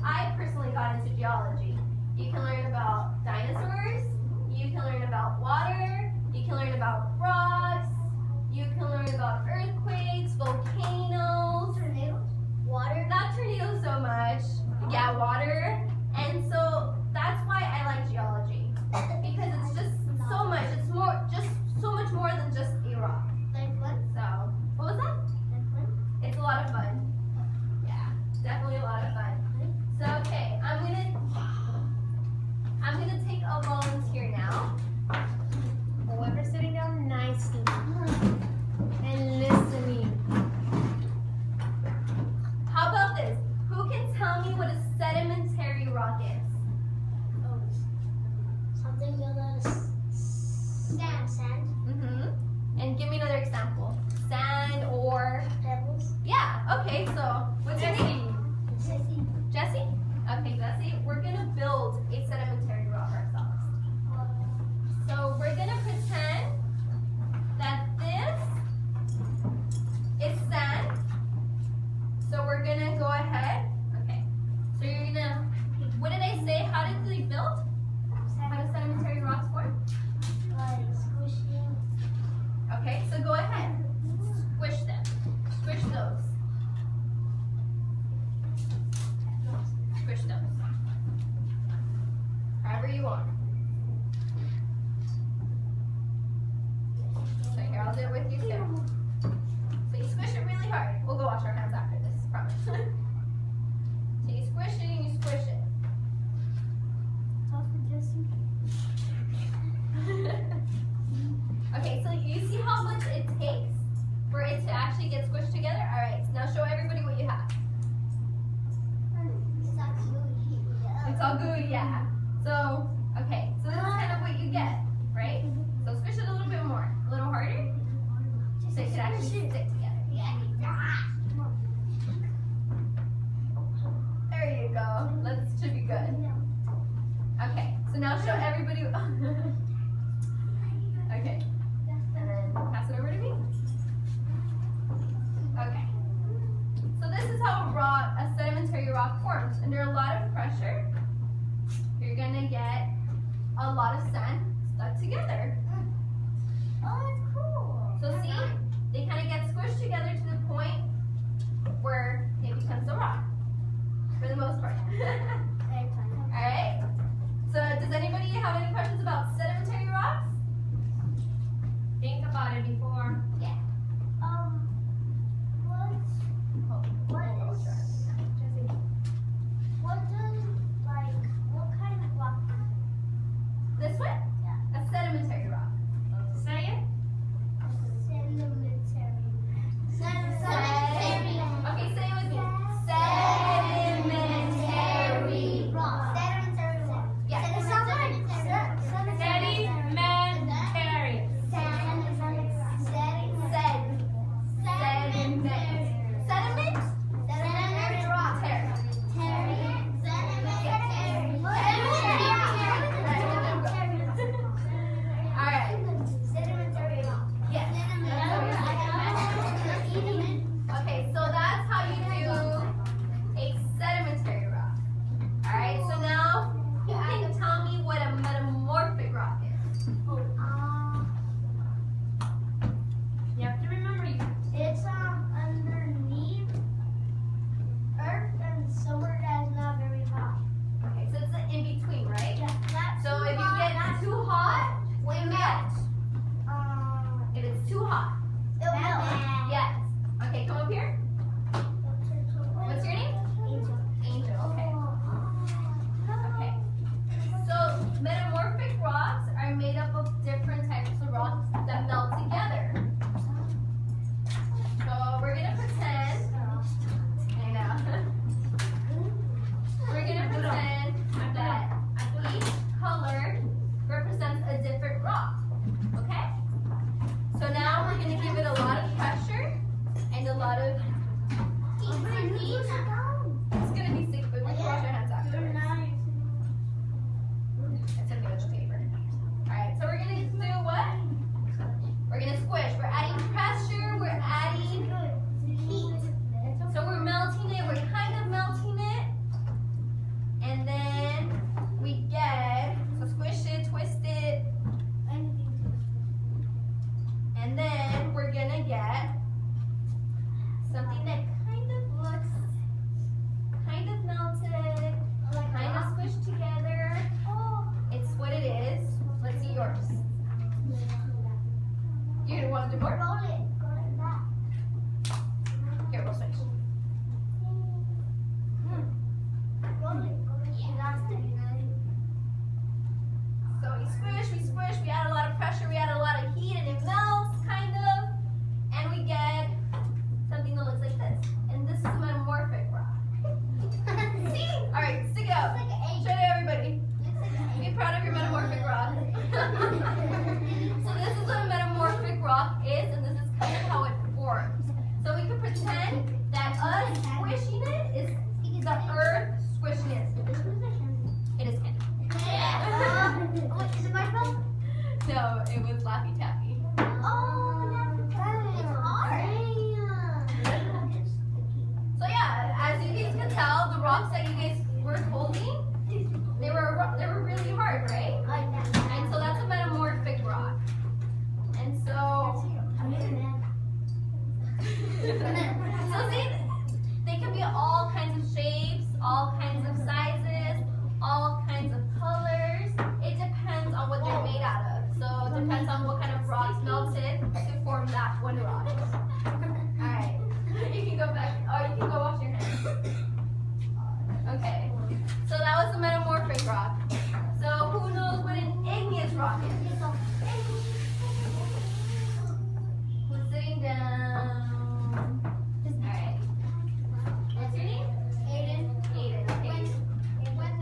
I personally got into geology. You can learn about dinosaurs, you can learn about water, you can learn about rocks, you can learn about earthquakes, volcanoes, Tornadoes? Water? not tornadoes so much, yeah, water, and so that's why I like geology, because it's just so much, it's just so much more than just a rock. Like what? So, what was that? Like what? It's a lot of fun. Yeah, definitely a lot of fun. So, okay, I'm gonna take a volunteer now. Whoever's sitting down nicely and listening. How about this? Who can tell me what a sedimentary rock is? Oh, something built out of sand. Mm-hmm. And give me another example. Sand or... Pebbles. Yeah, okay, so what's your name? Jessie? Okay, Jessie, we're gonna build a sedimentary rock ourselves. So we're gonna pretend that this is sand. So we're gonna go ahead. Okay. So you're gonna, what did I say? How did they build? How do sedimentary rocks form? Like squishing. Okay, so go ahead. Squish them. Squish those. Squish those. However you want. So here, I'll do it with you too. So you squish it really hard. We'll go wash our hands after this, promise. So you squish it and you squish it. Okay, so you see how much it takes for it to actually get squished together? Alright, so now show everybody what you have. It's all gooey, yeah. So, okay, so this is kind of what you get, right? So squish it a little bit more, a little harder, so it can actually stick together. Yeah. There you go. That should be good. Okay, so now show everybody. Okay, and then pass it over to me. Okay. So this is how a sedimentary rock forms. Under a lot of pressure, you're gonna get a lot of sand stuck together. Oh, that's cool. So see, they kind of get squished together to the point where it becomes a rock, for the most part. All right. So does anybody have any questions about sedimentary Okay. So that was a metamorphic rock. So who knows what an igneous rock is? Who's sitting down? Alright. What's your name? Aiden. Aiden. Okay. When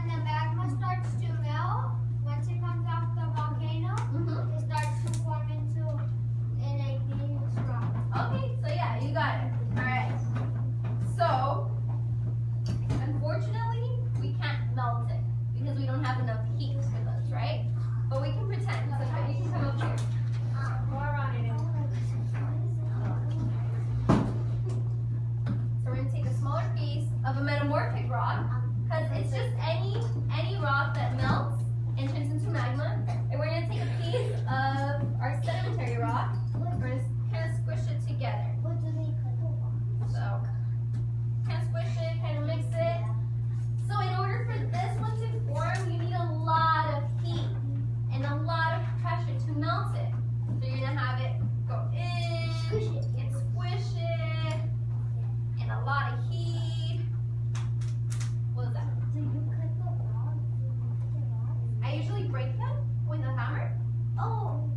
the magma starts to melt, once it comes off the volcano, it starts to form into an igneous rock. Okay, so yeah, you got it. Alright. So, unfortunately, we can't melt it because we don't have enough heat for those, right? But we can pretend. So you can come up here. More on it. So we're gonna take a smaller piece of a metamorphic rock, because it's just any rock that melts and turns into magma. And we're gonna take a piece of our sedimentary rock. We're gonna kind of squish it together. What do they call So kind of squish it, kind of mix it. So in order for this one to form, you need a lot of heat and a lot of pressure to melt it. So you're gonna have it go in and squish it, and a lot of heat. What was that? Do you cut the rock? I usually break them with a hammer. Oh.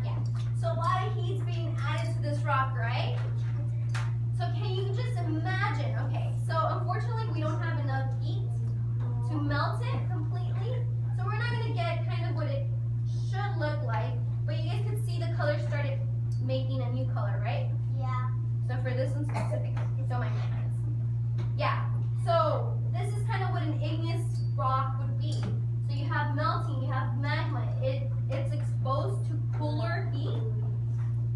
Yeah. So a lot of heat's being added to this rock, right? So can you just imagine? Okay, so unfortunately we don't have enough heat to melt it completely. So we're not gonna get kind of what it should look like, but you guys can see the color started making a new color, right? Yeah. So for this one specific, so my hands. Yeah, so this is kind of what an igneous rock would be. So you have melting, you have magma. It's exposed to cooler heat.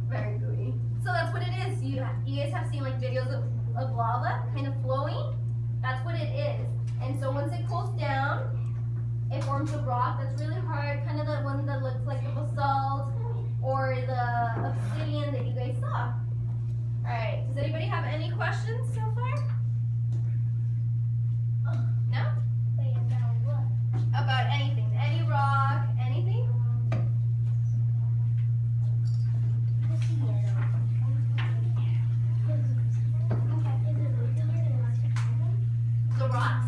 Very gooey. So that's what it is. You guys have seen like videos of lava kind of flowing. That's what it is. And so once it cools down, it forms a rock that's really hard, kind of the one that looks like the basalt or the obsidian that you guys saw. All right, does anybody have any questions so far? No? Wait, about what? About anything, any rock, anything? The rocks?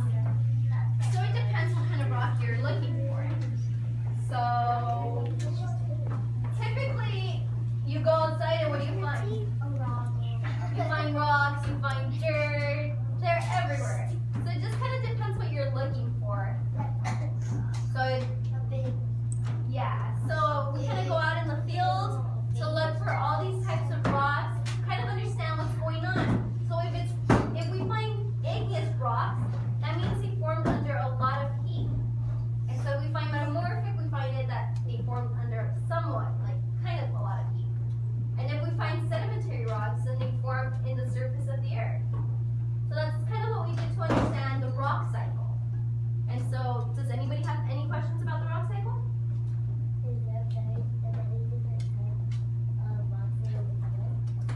So it depends what kind of rock you're looking for. So typically you go outside and what do you find? You find rocks, you find dirt, they're everywhere. So it just kind of depends what you're looking for. So yeah, so we kind of go out in the field to look for all these types of rocks, kind of understand what's going on. So if we find igneous rocks, that means they formed under a lot of heat. And so we find metamorphic, we find it that they formed under somewhat, like kind of a lot of heat. And if we find sedimentary rocks, then they form in the surface of the earth. So that's kind of what we did to understand the rock cycle. And so, does anybody have any questions about the rock cycle?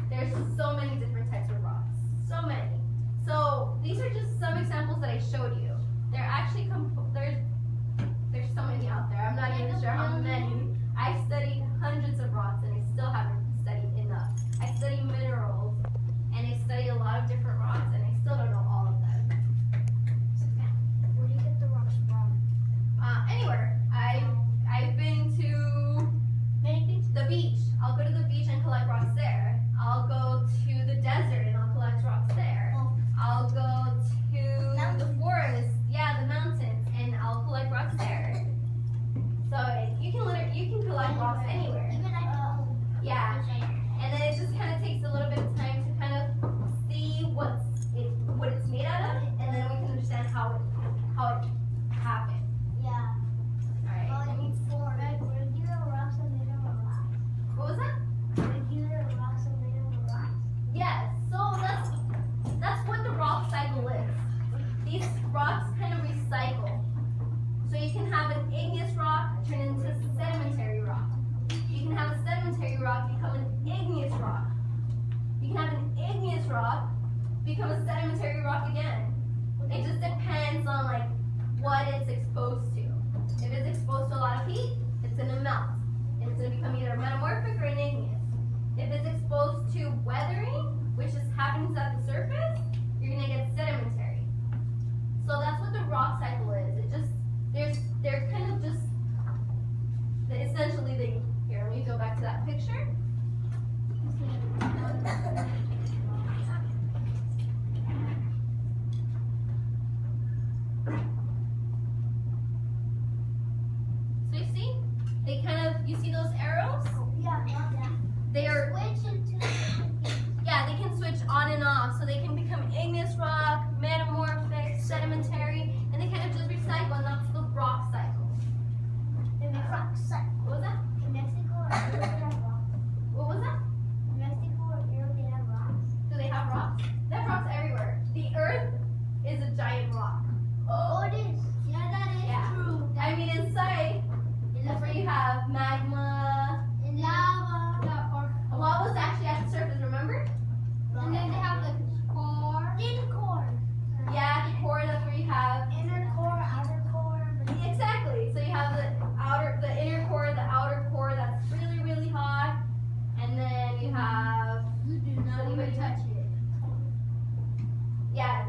There's so many different types of rocks. So many. So these are just some examples that I showed you. They're actually there's so many out there. I'm not even sure how many. I've studied hundreds of rocks and I still haven't studied enough. I study minerals and I study a lot of different rocks and I still don't know all of them. Where do you get the rocks from? Anywhere. I've been to the beach. I'll go to the beach and collect rocks there. I'll go to the desert and I'll collect rocks there. I'll go to the forest, yeah, the mountains, and I'll collect rocks there. So you can collect rocks anywhere. Yeah, and then it just kind of takes a little bit of time to kind of see what it's made out of, and then we can understand how it happened. Yeah. All right. Regular rocks are made of rocks. What was that? Regular rocks are made of rocks. Yes. So that's what the rock cycle is. These rocks kind of recycle. So you can have an igneous rock turn into sedimentary rock. You can have a sedimentary rock become an igneous rock. You can have an igneous rock become a sedimentary rock again. It just depends on like what it's exposed to. If it's exposed to a lot of heat, it's going to melt. It's going to become either metamorphic or an igneous. If it's exposed to weathering, which is happens at the surface, So you see, they kind of, you see those arrows? Yeah. They are, Switch into. yeah, they can switch on and off. So they can become igneous rock, metamorphic, sedimentary, and they kind of just recycle, and that's the rock cycle. In What was that? Mexico or Europe, they have rocks. What was that? In Mexico or Europe, they have rocks. Do they have rocks? They have rocks everywhere. The earth is a giant rock. Oh, it is. Yeah, that is Yeah. true. I mean, inside, that's where you have magma. And lava. Lava's actually at the surface, remember? And then they have the core. Thin core. Yeah, the core, that's where you have. Inner core, outer core. Exactly. So you have the inner core, the outer core that's really, really hot. And then you have. You do not So you want to would touch it. Yeah,